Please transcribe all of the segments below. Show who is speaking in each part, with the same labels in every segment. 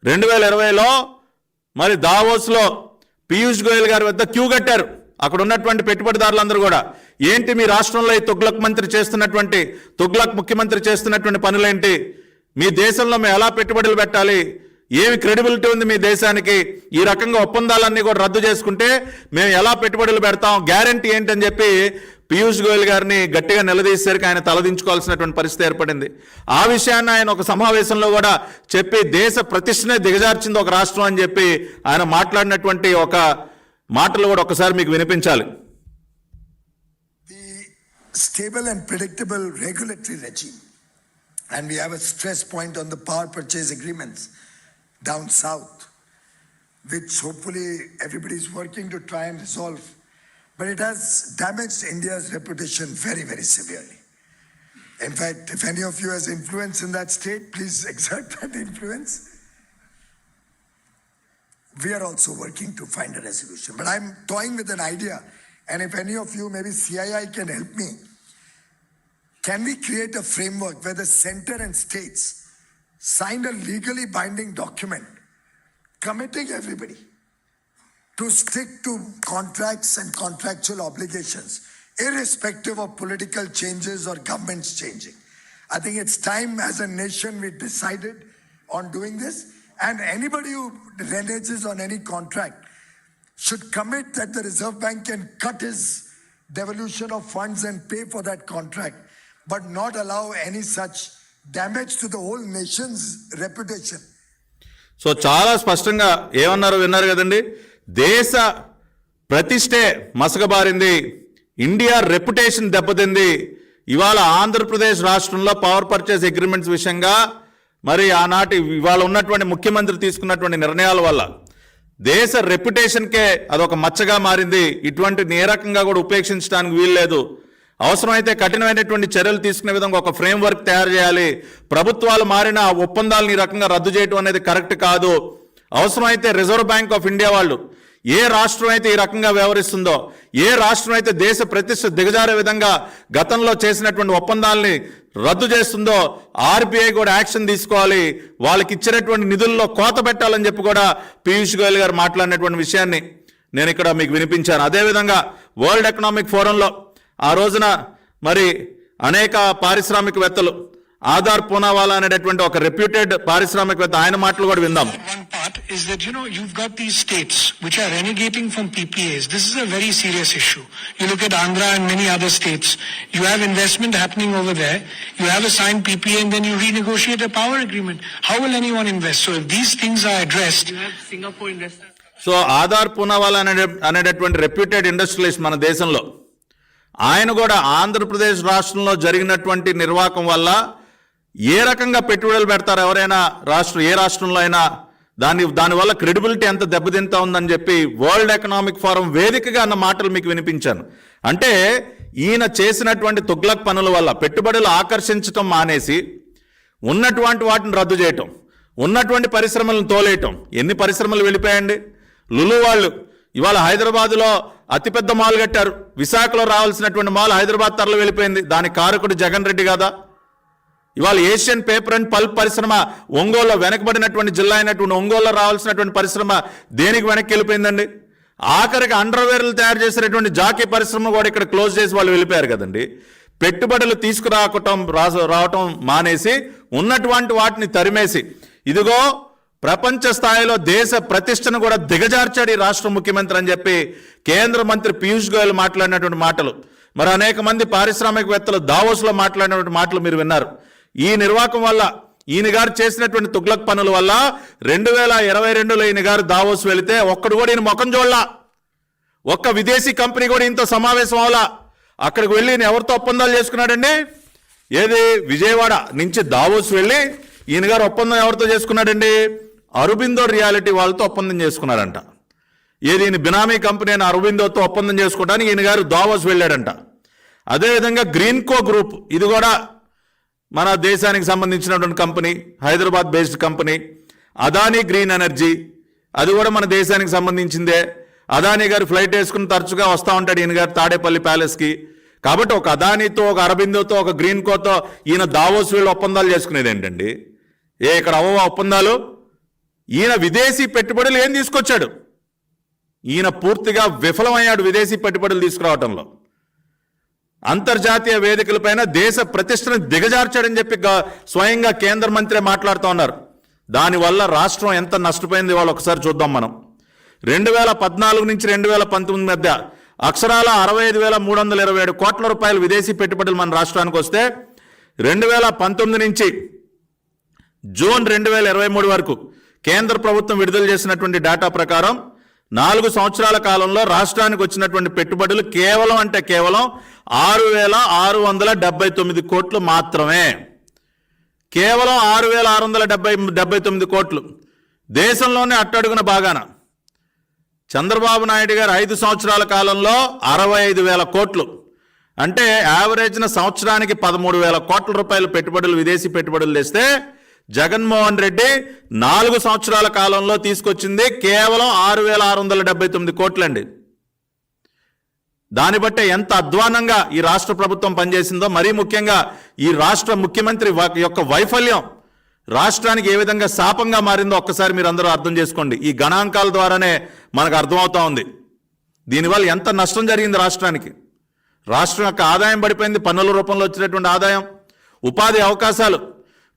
Speaker 1: 2020లో మరి దావోస్లో పీయూష్ గోయల్ గారి వద్ద క్యూ కట్టారు అక్కడ ఉన్నటువంటి పెట్టుబడిదారులందరూ కూడా. ఏంటి మీ రాష్ట్రంలో ఈ తుగ్లక్ ముఖ్యమంత్రి చేస్తున్నటువంటి పనులేంటి, మీ దేశంలో మేము ఎలా పెట్టుబడులు పెట్టాలి, ఏమి క్రెడిబిలిటీ ఉంది మీ దేశానికి, ఈ రకంగా ఒప్పందాలన్నీ కూడా రద్దు చేసుకుంటే మేము ఎలా పెట్టుబడులు పెడతాం, గ్యారంటీ ఏంటని చెప్పి పీయూష్ గోయల్ గారిని గట్టిగా నిలదీసేసరికి ఆయన తలదించుకోవాల్సినటువంటి పరిస్థితి ఏర్పడింది. ఆ విషయాన్ని ఆయన ఒక సమావేశంలో కూడా చెప్పి దేశ ప్రతిష్టనే దిగజార్చింది ఒక రాష్ట్రం అని చెప్పి ఆయన మాట్లాడినటువంటి ఒక మాటలు కూడా ఒకసారి మీకు వినిపించాలి.
Speaker 2: Stable and predictable regulatory regime, and we have a stress point on the power purchase agreements down south, which hopefully everybody is working to try and resolve, but it has damaged India's reputation very, very severely. In fact, if any of you has influence in that state, please exert that influence. We are also working to find a resolution, but I'm toying with an idea. And if any of you, maybe CII can help me, can we create a framework where the center and states sign a legally binding document committing everybody to stick to contracts and contractual obligations, irrespective of political changes or governments changing? I think it's time as a nation we decided on doing this, and anybody who reneges on any contract should commit that the Reserve Bank can cut his devolution of funds and pay for that contract, but not allow any such damage to the whole nation's reputation.
Speaker 1: So చాలా స్పష్టంగా ఏమన్నారో విన్నారు కదండి. దేశ ప్రతిష్టే మసకబారింది, India reputation దెబ్బతింది. ఇవాళ ఆంధ్రప్రదేశ్ రాష్ట్రంలో power purchase agreements విషయంగా మరి ఆనాటి ఇవాళ ఉన్నటువంటి ముఖ్యమంత్రి తీసుకున్నటువంటి నిర్ణయాల వల్ల దేశ రెప్యుటేషన్కే అదొక మచ్చగా మారింది. ఇటువంటి ఏ రకంగా కూడా ఉపేక్షించడానికి వీల్లేదు. అవసరమైతే కఠినమైనటువంటి చర్యలు తీసుకునే విధంగా ఒక ఫ్రేమ్వర్క్ తయారు చేయాలి. ప్రభుత్వాలు మారిన ఒప్పందాలను ఈ రకంగా రద్దు చేయడం అనేది కరెక్ట్ కాదు. అవసరమైతే రిజర్వ్ బ్యాంక్ ఆఫ్ ఇండియా వాళ్ళు ఏ రాష్ట్రం అయితే ఈ రకంగా వ్యవహరిస్తుందో, ఏ రాష్ట్రం అయితే దేశ ప్రతిష్ట దిగజారే విధంగా గతంలో చేసినటువంటి ఒప్పందాలని రద్దు చేస్తుందో ఆర్బీఐ కూడా యాక్షన్ తీసుకోవాలి, వాళ్ళకి ఇచ్చినటువంటి నిధుల్లో కోత పెట్టాలని చెప్పి కూడా పీయూష్ గోయల్ గారు మాట్లాడినటువంటి విషయాన్ని నేను ఇక్కడ మీకు వినిపించాను. అదేవిధంగా వరల్డ్ ఎకనామిక్ ఫోరంలో ఆ రోజున మరి అనేక పారిశ్రామికవేత్తలు ఆధార్ పూనావాలా అనేటటువంటి ఒక రెప్యూటెడ్ పారిశ్రామికవేత్త ఆయన మాటలు కూడా విందాం.
Speaker 3: One part is that you've got these states which are renegating from PPAs. This is a very serious issue. You look at Andhra and many other states. You have investment happening over there. You have a signed PPA and then you renegotiate a power agreement. How will anyone invest? So if these things are addressed, you have Singapore investors.
Speaker 1: So Aadhaar Poonawalla అనేటటువంటి reputed industrialist మన దేశంలో ఆయన కూడా ఆంధ్రప్రదేశ్ రాష్ట్రంలో జరిగినటువంటి నిర్వాహకం వల్ల ఏ రకంగా పెట్టుబడులు పెడతారు ఎవరైనా ఏ రాష్ట్రంలో అయినా దానివల్ల క్రెడిబిలిటీ ఎంత దెబ్బతింతా ఉందని చెప్పి వరల్డ్ ఎకనామిక్ ఫోరం వేదికగా అన్న మాటలు మీకు వినిపించాను. అంటే ఈయన చేసినటువంటి తుగ్లక్ పనుల వల్ల పెట్టుబడులు ఆకర్షించడం మానేసి ఉన్నటువంటి వాటిని రద్దు చేయటం, ఉన్నటువంటి పరిశ్రమలను తోలేయటం. ఎన్ని పరిశ్రమలు వెళ్ళిపోయాయండి. లులు వాళ్ళు ఇవాళ హైదరాబాద్లో అతిపెద్ద మాల్ కట్టారు. విశాఖలో రావాల్సినటువంటి మాల్ హైదరాబాద్ తరలి వెళ్ళిపోయింది. దానికి కారకుడు జగన్ రెడ్డి కదా. ఇవాళ ఏషియన్ పేపర్ అండ్ పల్ప్ పరిశ్రమ ఒంగోలులో వెనకబడినటువంటి జిల్లా అయినటువంటి ఒంగోలులో రావాల్సినటువంటి పరిశ్రమ దేనికి వెనక్కి వెళ్ళిపోయిందండి. ఆఖరికి అండర్వేర్లు తయారు చేసినటువంటి జాకీ పరిశ్రమ కూడా ఇక్కడ క్లోజ్ చేసి వాళ్ళు వెళ్ళిపోయారు కదండి. పెట్టుబడులు రావటం మానేసి ఉన్నటువంటి వాటిని తరిమేసి ఇదిగో ప్రపంచ స్థాయిలో దేశ ప్రతిష్టను కూడా దిగజార్చాడు ఈ రాష్ట్ర ముఖ్యమంత్రి అని చెప్పి కేంద్ర మంత్రి పీయూష్ గోయల్ మాట్లాడినటువంటి మాటలు, మరి అనేక మంది పారిశ్రామికవేత్తలు దావోస్లో మాట్లాడినటువంటి మాటలు మీరు విన్నారు. ఈ నిర్వాహకం వల్ల ఈయన గారు చేసినటువంటి తుగ్లక్ పనుల వల్ల 2022లో ఈయన గారు దావోస్ వెళితే ఒక్కడు కూడా ఈయన ముఖం చూడలా. ఒక్క విదేశీ కంపెనీ కూడా ఇంత సమావేశం అవలా. అక్కడికి వెళ్ళి ఈయన ఎవరితో ఒప్పందాలు చేసుకున్నాడండి? ఏది విజయవాడ నుంచి దావోస్ వెళ్ళి ఈయన గారు ఒప్పందం ఎవరితో చేసుకున్నాడండి? అరబిందో రియాలిటీ వాళ్ళతో ఒప్పందం చేసుకున్నారంట. ఏది ఈయన బినామీ కంపెనీ అయిన అరబిందోతో ఒప్పందం చేసుకోవడానికి ఈయన గారు దావోస్ వెళ్ళాడంట. అదేవిధంగా గ్రీన్కో గ్రూప్, ఇది కూడా మన దేశానికి సంబంధించినటువంటి company, Hyderabad based company. Adani green energy, అది కూడా మన దేశానికి సంబంధించిందే. అదానీ గారు ఫ్లైట్ వేసుకుని తరచుగా వస్తూ ఉంటాడు ఈయన గారు తాడేపల్లి ప్యాలెస్కి. కాబట్టి ఒక అదానీతో, ఒక అరబిందోతో, ఒక గ్రీన్కోతో ఈయన దావోస్ వీళ్ళు ఒప్పందాలు చేసుకునేది ఏంటండి? ఇక్కడ అవ్వ ఒప్పందాలు. ఈయన విదేశీ పెట్టుబడులు ఏం తీసుకొచ్చాడు? ఈయన పూర్తిగా విఫలమయ్యాడు విదేశీ పెట్టుబడులు తీసుకురావడంలో. అంతర్జాతీయ వేదికలపైన దేశ ప్రతిష్టను దిగజార్చాడని చెప్పి స్వయంగా కేంద్ర మంత్రి మాట్లాడుతూ ఉన్నారు. దానివల్ల రాష్ట్రం ఎంత నష్టపోయింది వాళ్ళు ఒకసారి చూద్దాం మనం. 2014 నుంచి 2019 మధ్య అక్షరాల 65,327 కోట్ల రూపాయలు విదేశీ పెట్టుబడులు మన రాష్ట్రానికి వస్తే 2019 నుంచి జూన్ 2023 వరకు కేంద్ర ప్రభుత్వం విడుదల చేసినటువంటి డేటా ప్రకారం 4 సంవత్సరాల కాలంలో రాష్ట్రానికి వచ్చినటువంటి పెట్టుబడులు కేవలం 6,679 కోట్లు మాత్రమే. కేవలం 6,679 కోట్లు. దేశంలోనే అట్టడుగున బాగాన. చంద్రబాబు నాయుడు గారు 5 సంవత్సరాల కాలంలో 65,000 కోట్లు. అంటే యావరేజ్న సంవత్సరానికి 13,000 కోట్ల రూపాయలు పెట్టుబడులు విదేశీ పెట్టుబడులు తెస్తే జగన్మోహన్ రెడ్డి 4 సంవత్సరాల కాలంలో తీసుకొచ్చింది కేవలం 6,679 కోట్లండి. దాన్ని బట్టే ఎంత అధ్వానంగా ఈ రాష్ట్ర ప్రభుత్వం పనిచేసిందో, మరీ ముఖ్యంగా ఈ రాష్ట్ర ముఖ్యమంత్రి యొక్క వైఫల్యం రాష్ట్రానికి ఏ విధంగా శాపంగా మారిందో ఒక్కసారి మీరు అందరూ అర్థం చేసుకోండి. ఈ గణాంకాల ద్వారానే మనకు అర్థమవుతా ఉంది దీనివల్ల ఎంత నష్టం జరిగింది రాష్ట్రానికి. రాష్ట్రం యొక్క ఆదాయం పడిపోయింది, పన్నుల రూపంలో వచ్చినటువంటి ఆదాయం, ఉపాధి అవకాశాలు,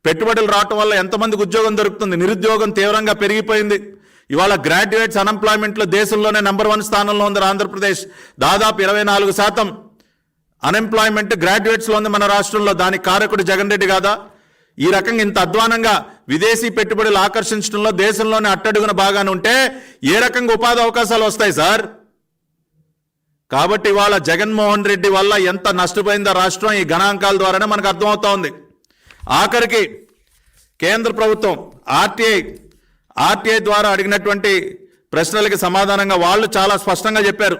Speaker 1: పెట్టుబడులు రావటం వల్ల ఎంతమందికి ఉద్యోగం దొరుకుతుంది, నిరుద్యోగం తీవ్రంగా పెరిగిపోయింది. ఇవాళ గ్రాడ్యుయేట్స్ అన్ఎంప్లాయ్మెంట్లో దేశంలోనే నెంబర్ 1 స్థానంలో ఉంది ఆంధ్రప్రదేశ్. దాదాపు 24% అన్ఎంప్లాయ్మెంట్ గ్రాడ్యుయేట్స్లో ఉంది మన రాష్ట్రంలో. దానికి కారకుడు జగన్ రెడ్డి కాదా? ఈ రకంగా ఇంత అధ్వానంగా విదేశీ పెట్టుబడులు ఆకర్షించడంలో దేశంలోనే అట్టడుగున బాగానే ఉంటే ఏ రకంగా ఉపాధి అవకాశాలు వస్తాయి సార్? కాబట్టి ఇవాళ జగన్మోహన్ రెడ్డి వల్ల ఎంత నష్టపోయిందో రాష్ట్రం ఈ గణాంకాల ద్వారానే మనకు అర్థమవుతా ఉంది. ఆఖరికి కేంద్ర ప్రభుత్వం ఆర్టీఐ ద్వారా అడిగినటువంటి ప్రశ్నలకి సమాధానంగా వాళ్ళు చాలా స్పష్టంగా చెప్పారు.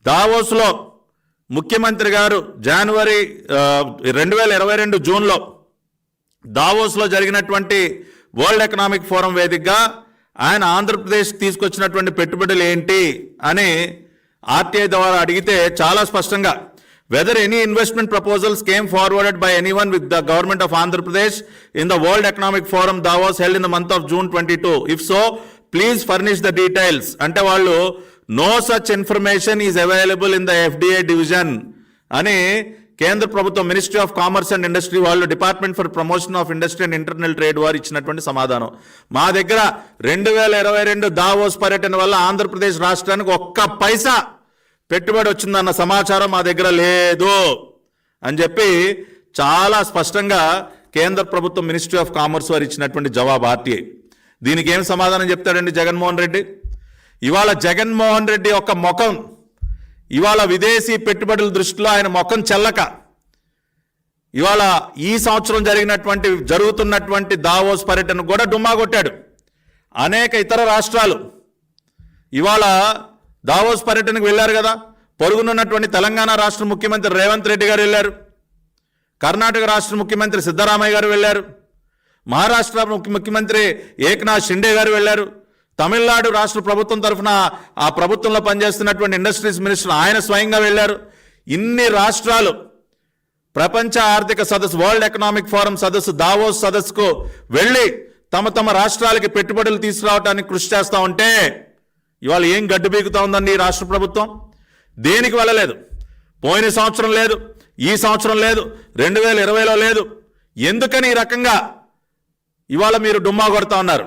Speaker 1: దావోస్లో ముఖ్యమంత్రి గారు జనవరి 2022 జూన్లో దావోస్లో జరిగినటువంటి వరల్డ్ ఎకనామిక్ ఫోరం వేదికగా ఆయన ఆంధ్రప్రదేశ్ తీసుకొచ్చినటువంటి పెట్టుబడులు ఏంటి అని ఆర్టీఐ ద్వారా అడిగితే చాలా స్పష్టంగా whether any investment proposals came forwarded by anyone with the government of Andhra Pradesh in the World Economic Forum Davos held in the month of June 22. If so, please furnish the details. Ante vallu no such information is available in the FDA division ani కేంద్ర ప్రభుత్వం ministry of commerce and industry వాళ్ళు department for promotion of industry and internal trade వారు ఇచ్చినటువంటి సమాధానం. మా దగ్గర 2022 Davos పర్యటన వల్ల ఆంధ్రప్రదేశ్ రాష్ట్రానికి ఒక్క పైసా పెట్టుబడి వచ్చిందన్న సమాచారం మా దగ్గర లేదు అని చెప్పి చాలా స్పష్టంగా కేంద్ర ప్రభుత్వం మినిస్ట్రీ ఆఫ్ కామర్స్ వారు ఇచ్చినటువంటి జవాబు ఆర్టీఐ. దీనికి ఏం సమాధానం చెప్తాడండి జగన్మోహన్ రెడ్డి? ఇవాళ జగన్మోహన్ రెడ్డి యొక్క ముఖం ఇవాళ విదేశీ పెట్టుబడుల దృష్టిలో ఆయన ముఖం చెల్లక ఇవాళ ఈ సంవత్సరం జరుగుతున్నటువంటి దావోస్ పర్యటన కూడా డుమ్మా కొట్టాడు. అనేక ఇతర రాష్ట్రాలు ఇవాళ దావోస్ పర్యటనకు వెళ్ళారు కదా. పొరుగునున్నటువంటి తెలంగాణ రాష్ట్ర ముఖ్యమంత్రి రేవంత్ రెడ్డి గారు వెళ్ళారు, కర్ణాటక రాష్ట్ర ముఖ్యమంత్రి సిద్ధరామయ్య గారు వెళ్ళారు, మహారాష్ట్ర ముఖ్యమంత్రి ఏక్నాథ్ షిండే గారు వెళ్ళారు, తమిళనాడు రాష్ట్ర ప్రభుత్వం తరఫున ఆ ప్రభుత్వంలో పనిచేస్తున్నటువంటి ఇండస్ట్రీస్ మినిస్టర్ ఆయన స్వయంగా వెళ్ళారు. ఇన్ని రాష్ట్రాలు ప్రపంచ ఆర్థిక సదస్సు వరల్డ్ ఎకనామిక్ ఫోరం సదస్సు దావోస్ సదస్సుకు వెళ్ళి తమ రాష్ట్రాలకి పెట్టుబడులు తీసుకురావడానికి కృషి చేస్తూ ఉంటే ఇవాళ ఏం గడ్డు బీగుతా ఉందండి ఈ రాష్ట్ర ప్రభుత్వం? దేనికి వెళ్ళలేదు. పోయిన సంవత్సరం లేదు, ఈ సంవత్సరం లేదు, 2020లో లేదు. ఎందుకని ఈ రకంగా ఇవాళ మీరు డుమ్మా కొడతా ఉన్నారు?